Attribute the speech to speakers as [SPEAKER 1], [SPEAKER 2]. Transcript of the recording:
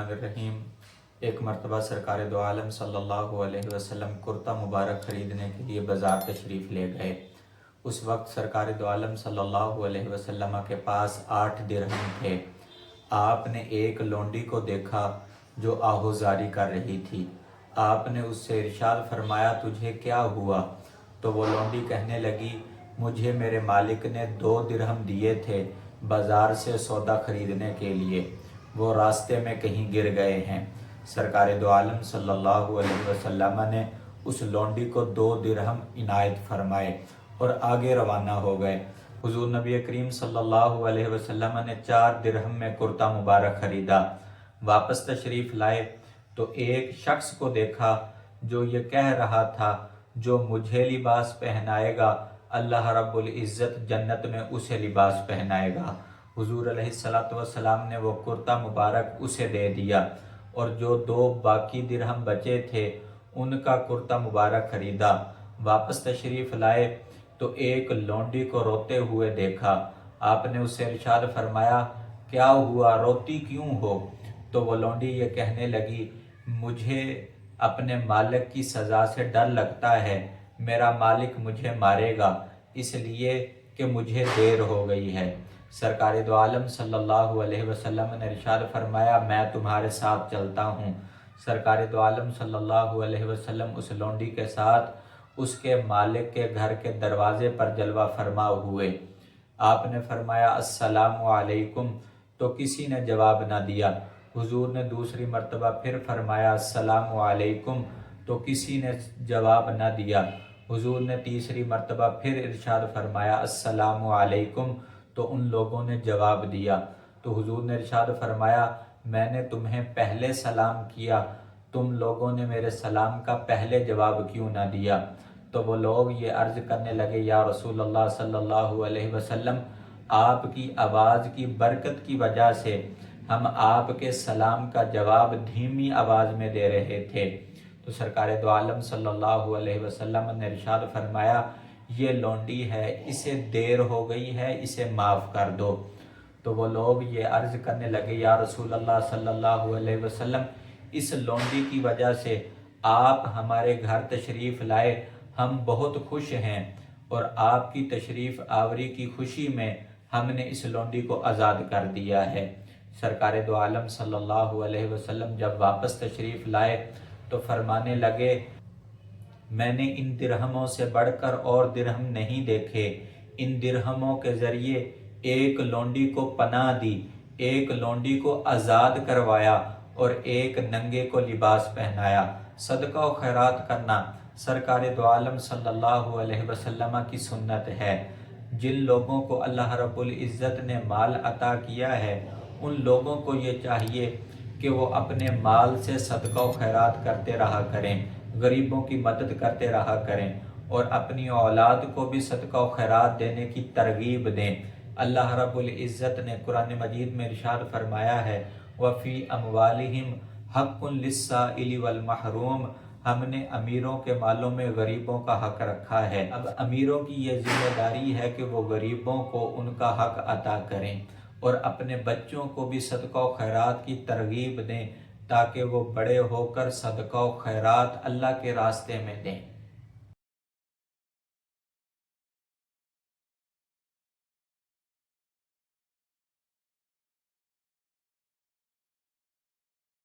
[SPEAKER 1] बिस्मिल्लाहिर्रहमानिर्रहीम। एक मरतबा सरकार दो आलम सल्लल्लाहु अलैहि वसल्लम कुर्ता मुबारक ख़रीदने के लिए बाज़ार तशरीफ़ ले गए। उस वक्त सरकार दो आलम सल्लल्लाहु अलैहि वसल्लम के पास 8 दिरहम थे। आपने एक लौंडी को देखा जो आहोजारी कर रही थी। आपने उससे इरशाद फरमाया, तुझे क्या हुआ? तो वो लौंडी कहने लगी, मुझे मेरे मालिक ने 2 दिरहम दिए थे बाज़ार से सौदा ख़रीदने के लिए, वो रास्ते में कहीं गिर गए हैं। सरकार दो आलम सल्लल्लाहु अलैहि वसल्लम ने उस लौंडी को 2 दिरहम इनायत फरमाए और आगे रवाना हो गए। हुजूर नबी करीम सल्लल्लाहु अलैहि वसल्लम ने 4 दिरहम में कुर्ता मुबारक ख़रीदा। वापस तशरीफ़ लाए तो एक शख्स को देखा जो ये कह रहा था, जो मुझे लिबास पहनाएगा अल्लाह रब्बुल इज़्ज़त जन्नत में उसे लिबास पहनाएगा। हुजूर अलैहिस्सलातु वस्सलाम ने वो कुर्ता मुबारक उसे दे दिया और जो 2 बाकी दिरहम बचे थे उनका कुर्ता मुबारक ख़रीदा। वापस तशरीफ़ लाए तो एक लौंडी को रोते हुए देखा। आपने उससे इरशाद फरमाया, क्या हुआ, रोती क्यों हो? तो वो लौंडी ये कहने लगी, मुझे अपने मालिक की सज़ा से डर लगता है, मेरा मालिक मुझे मारेगा इसलिए कि मुझे देर हो गई है। सरकार दो आलम सल्लल्लाहु अलैहि वसल्लम ने इरशाद फरमाया, मैं तुम्हारे साथ चलता हूँ। सरकार दो आलम सल्लल्लाहु अलैहि वसल्लम उस लौंडी के साथ उसके मालिक के घर के दरवाजे पर जलवा फरमा हुए। आपने फरमाया, अस्सलामु अलैकुम, तो किसी ने जवाब ना दिया। हुजूर ने दूसरी मर्तबा फिर फरमाया, अस्सलामु अलैकुम, तो किसी ने जवाब ना दिया। हुजूर ने तीसरी मर्तबा फिर इरशाद फरमाया, अस्सलामु अलैकुम, तो उन लोगों ने जवाब दिया। तो हुजूर ने इरशाद फरमाया, मैंने तुम्हें पहले सलाम किया, तुम लोगों ने मेरे सलाम का पहले जवाब क्यों ना दिया? तो वो लोग ये अर्ज़ करने लगे, या रसूल अल्लाह सल्लल्लाहु अलैहि वसल्लम, आपकी आवाज़ की बरकत की वजह से हम आपके सलाम का जवाब धीमी आवाज़ में दे रहे थे। तो सरकार दो आलम सल्लल्लाहु अलैहि वसल्लम ने इरशाद फरमाया, ये लौंडी है, इसे देर हो गई है, इसे माफ़ कर दो। तो वो लोग ये अर्ज़ करने लगे, या रसूल अल्लाह सल्लल्लाहु अलैहि वसल्लम, इस लौंडी की वजह से आप हमारे घर तशरीफ़ लाए, हम बहुत खुश हैं और आपकी तशरीफ़ आवरी की खुशी में हमने इस लौंडी को आज़ाद कर दिया है। सरकार दो आलम सल्लल्लाहु अलैहि वसल्लम जब वापस तशरीफ़ लाए तो फरमाने लगे, मैंने इन दिरहमों से बढ़कर और दिरहम नहीं देखे। इन दिरहमों के ज़रिए एक लौंडी को पनाह दी, एक लौंडी को आज़ाद करवाया और एक नंगे को लिबास पहनाया। सदका व खैरात करना सरकार दो आलम सल्लल्लाहु अलैहि वसल्लम की सुन्नत है। जिन लोगों को अल्लाह रब्बुल इज़्ज़त ने माल अता किया है, उन लोगों को ये चाहिए कि वो अपने माल से सदका व खैरात करते रहा करें, गरीबों की मदद करते रहा करें और अपनी औलाद को भी सदका व खैरात देने की तरगीब दें। अल्लाह रब्बुल इज़्ज़त ने कुरान मजीद में इरशाद फरमाया है, वफ़ी अमवालिहिम हक़्क़ुन लिस्साइलि वल महरूम, हमने अमीरों के मालों में गरीबों का हक रखा है। अब अमीरों की ये जिम्मेदारी है कि वो गरीबों को उनका हक अता करें और अपने बच्चों को भी सदका व खैरात की तरगीब दें ताकि वो बड़े होकर सदका व खैरात अल्लाह के रास्ते में दें।